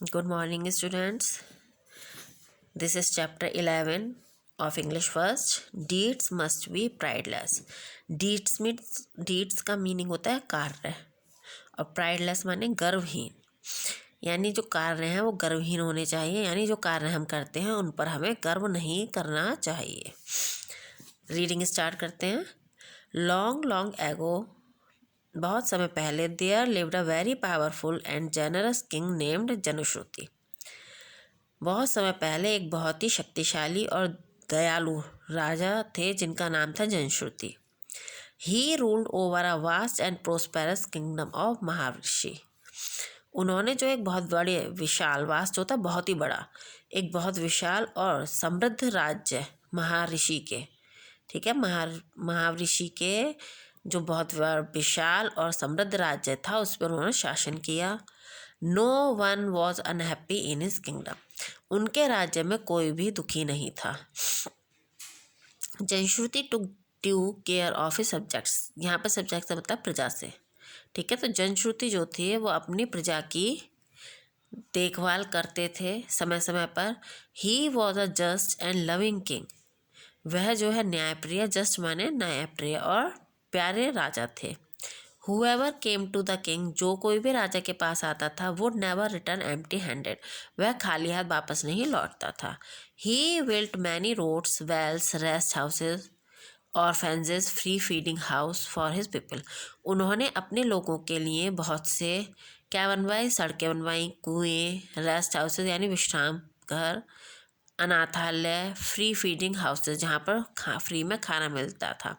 Good morning, students. This is chapter 11 of English First. Deeds must be prideless. Deeds का meaning होता है कार्य और प्राइडलेस माने गर्वहीन। यानी जो कार्य हैं वो गर्वहीन होने चाहिए, यानी जो कार्य हम करते हैं उन पर हमें गर्व नहीं करना चाहिए। रीडिंग स्टार्ट करते हैं। लॉन्ग लॉन्ग एगो, बहुत समय पहले, there lived a very powerful and generous king named Janashruti. बहुत समय पहले एक बहुत ही शक्तिशाली और दयालु राजा थे जिनका नाम था Janashruti. He ruled over a vast and prosperous kingdom of महाऋषि। उन्होंने जो एक बहुत बड़े विशाल, वास्ट होता बहुत ही बड़ा, एक बहुत विशाल और समृद्ध राज्य महाऋषि के, ठीक है, महाऋषि के जो बहुत विशाल और समृद्ध राज्य था उस पर उन्होंने शासन किया। No one was unhappy in his kingdom. उनके राज्य में कोई भी दुखी नहीं था। Janashruti took due care of his subjects. यहाँ पर सब्जेक्ट से मतलब प्रजा से, ठीक है। तो जनश्रुति जो थी वो अपनी प्रजा की देखभाल करते थे समय समय पर। He was a just and loving king. वह जो है न्यायप्रिय, जस्ट माने न्यायप्रिय और प्यारे राजा थे। Whoever came to the king, जो कोई भी राजा के पास आता था, would never return empty handed। वह खाली हाथ वापस नहीं लौटता था। He built many roads, wells, rest houses, orphanages, free feeding house for his people। उन्होंने अपने लोगों के लिए बहुत से क्या बनवाए, सड़कें बनवाई, कुएं, रेस्ट हाउसेज यानी विश्राम घर, अनाथालय, फ्री फीडिंग हाउसेज जहाँ पर फ्री में खाना मिलता था,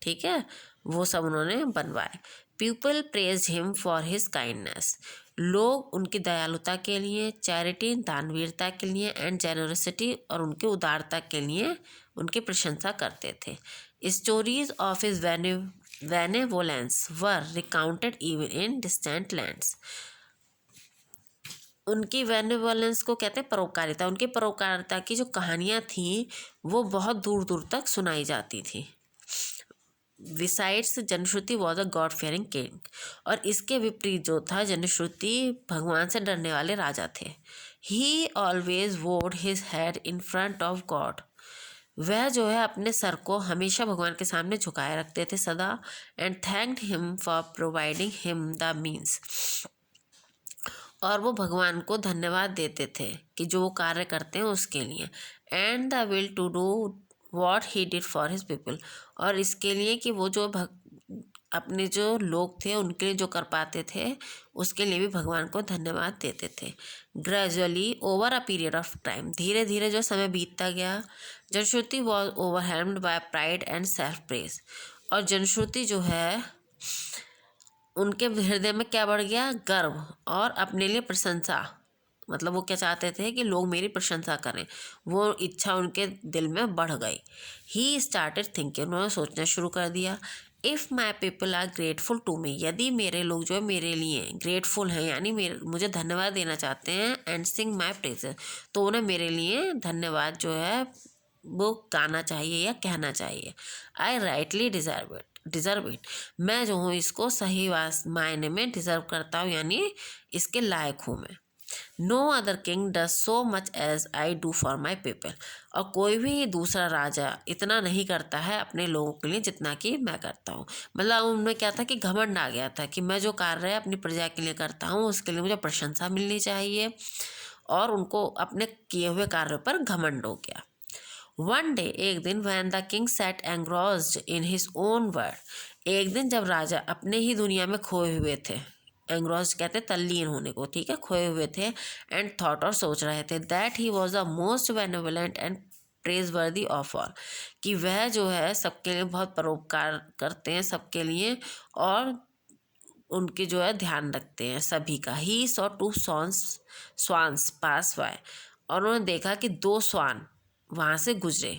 ठीक है, वो सब उन्होंने बनवाए। People praise him for his kindness. लोग उनकी दयालुता के लिए, चैरिटी दानवीरता के लिए, एंड जेनरसिटी और उनकी उदारता के लिए उनकी प्रशंसा करते थे। Stories of his benevolence were recounted even in distant lands. उनकी बेनेवोलेंस को कहते हैं परोपकारिता। उनकी परोपकारिता की जो कहानियाँ थीं वो बहुत दूर दूर तक सुनाई जाती थी। Besides, Janashruti was a god fearing king. और इसके विपरीत जो था, जनश्रुति भगवान से डरने वाले राजा थे। ही ऑलवेज वोड his head in front of God. वह जो है अपने सर को हमेशा भगवान के सामने झुकाए रखते थे सदा। And thanked him for providing him the means. और वो भगवान को धन्यवाद देते थे कि जो वो कार्य करते हैं उसके लिए। And the will to do what he did for his people. और इसके लिए कि वो जो अपने जो लोग थे उनके लिए जो कर पाते थे उसके लिए भी भगवान को धन्यवाद देते थे। Gradually over a period of time, धीरे धीरे जो समय बीतता गया, Janashruti was overwhelmed by pride and self praise. और जनश्रुति जो है उनके हृदय में क्या बढ़ गया, गर्व और अपने लिए प्रशंसा। मतलब वो क्या चाहते थे कि लोग मेरी प्रशंसा करें, वो इच्छा उनके दिल में बढ़ गई। ही स्टार्टेड थिंकिंग, उन्होंने सोचना शुरू कर दिया। If my people are grateful to me, यदि मेरे लोग जो है मेरे लिए ग्रेटफुल हैं यानी मुझे धन्यवाद देना चाहते हैं, एंड सिंग माई प्रेजेस, तो उन्हें मेरे लिए धन्यवाद जो है वो गाना चाहिए या कहना चाहिए। आई राइटली डिज़र्व इट, मैं जो हूँ इसको सही मायने में डिज़र्व करता हूँ, यानी इसके लायक हूँ मैं। No other king does so much as I do for my people. और कोई भी दूसरा राजा इतना नहीं करता है अपने लोगों के लिए जितना कि मैं करता हूँ। मतलब उनमें क्या था कि घमंड आ गया था कि मैं जो कार्य अपनी प्रजा के लिए करता हूँ उसके लिए मुझे प्रशंसा मिलनी चाहिए, और उनको अपने किए हुए कार्यों पर घमंड हो गया। वन डे, एक दिन, when the king sat engrossed in his own word, एक दिन जब राजा अपने ही दुनिया में खोए हुए थे, एंग्रोस्ड कहते तल्लीन होने को, ठीक है, खोए हुए थे, एंड थॉट और सोच रहे थे, that he was the most benevolent and praise worthy of all, कि वह जो है सबके लिए बहुत परोपकार करते हैं सबके लिए, और उनके जो है ध्यान रखते हैं सभी का। He saw two swans pass by, और उन्होंने देखा कि दो स्वान वहाँ से गुजरे,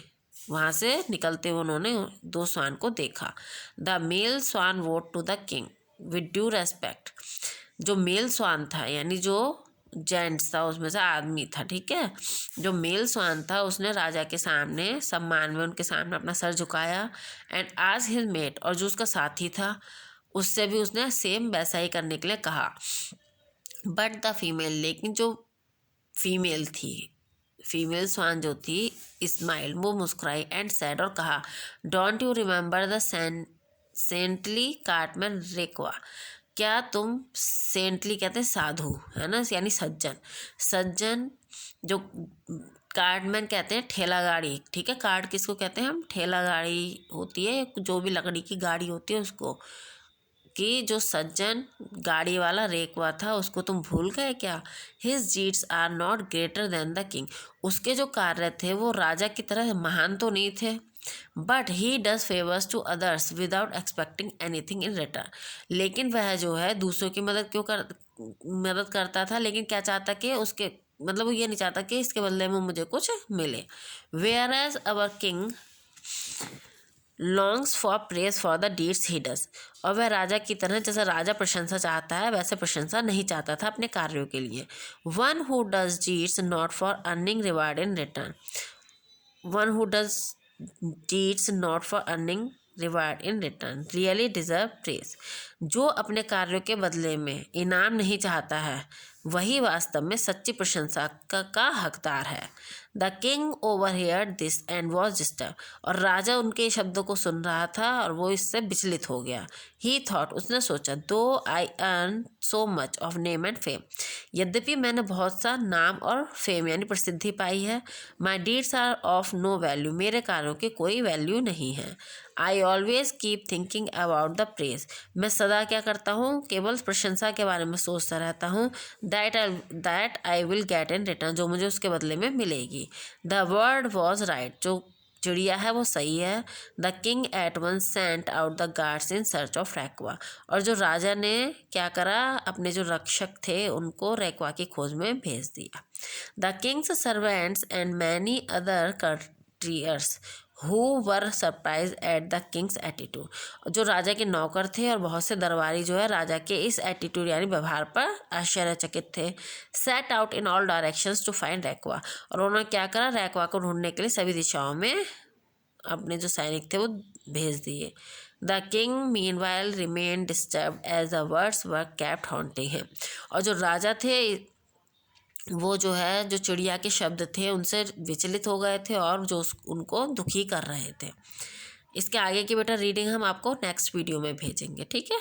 वहाँ से निकलते हुए उन्होंने दो स्वान को देखा। The male swan bowed to the king with due respect. जो मेल स्वान था यानी जो जेंट्स था उसमें से आदमी था, ठीक है, जो मेल स्वान था उसने राजा के सामने सम्मान में उनके सामने अपना सर झुकाया। एंड आज हिज मेट, और जो उसका साथी था उससे भी उसने सेम वैसा ही करने के लिए कहा। बट द फीमेल, लेकिन जो फीमेल थी, फीमेल स्वान जो थी, स्माइल, वो मुस्कुराई एंड सैड, और कहा, don't you remember the saintly cartman Raikva, क्या तुम, सेंटली कहते हैं साधु, है ना, यानी सज्जन, सज्जन जो, कार्टमैन कहते हैं ठेला गाड़ी, ठीक है, कार्ट किसको कहते हैं हम, ठेला गाड़ी होती है, जो भी लकड़ी की गाड़ी होती है उसको, कि जो सज्जन गाड़ी वाला रेकवा था उसको तुम भूल गए क्या। His deeds are not greater than the king, उसके जो कार्य थे वो राजा की तरह महान तो नहीं थे, but he does favours to others without expecting anything in return, लेकिन वह जो है दूसरों की मदद करता था, लेकिन क्या चाहता कि उसके, मतलब वो ये नहीं चाहता कि इसके बदले में मुझे कुछ मिले। Whereas our king longs for praise for the deeds he does, और वह राजा की तरह, जैसे राजा प्रशंसा चाहता है वैसे प्रशंसा नहीं चाहता था अपने कार्यों के लिए। One who does deeds not for earning reward in return, one who does deeds not for earning reward in return really deserve praise, जो अपने कार्यों के बदले में इनाम नहीं चाहता है वही वास्तव में सच्ची प्रशंसा का हकदार है। The king over here this and was disturb, और राजा उनके शब्दों को सुन रहा था और वो इससे विचलित हो गया। ही थॉट, उसने सोचा, दो I earn so much of name and fame, यद्यपि मैंने बहुत सा नाम और फेम यानी प्रसिद्धि पाई है, my deeds are of no value, मेरे कार्यों की कोई वैल्यू नहीं है। I always keep thinking about the praise, मैं सदा क्या करता हूँ, केवल प्रशंसा के बारे में सोचता रहता हूँ, that I will get in return, जो मुझे उसके बदले में मिलेगी। द वर्ड वॉज राइट, जो चिड़िया है वो सही है। The king at once sent out the guards in search of Raikva, और जो राजा ने क्या करा, अपने जो रक्षक थे उनको रैक्वा की खोज में भेज दिया। The king's servants and many other courtiers who were surprise at the king's attitude, जो राजा के नौकर थे और बहुत से दरबारी जो है राजा के इस एटीट्यूड यानी व्यवहार पर आश्चर्यचकित थे। Set out in all directions to find Raikva, और उन्होंने क्या करा, रैक्वा को ढूंढने के लिए सभी दिशाओं में अपने जो सैनिक थे वो भेज दिए। The king meanwhile remain disturb as the words were kept haunting him, और जो राजा थे वो जो है, जो चिड़िया के शब्द थे उनसे विचलित हो गए थे और जो उनको दुखी कर रहे थे। इसके आगे की बेटा रीडिंग हम आपको नेक्स्ट वीडियो में भेजेंगे, ठीक है।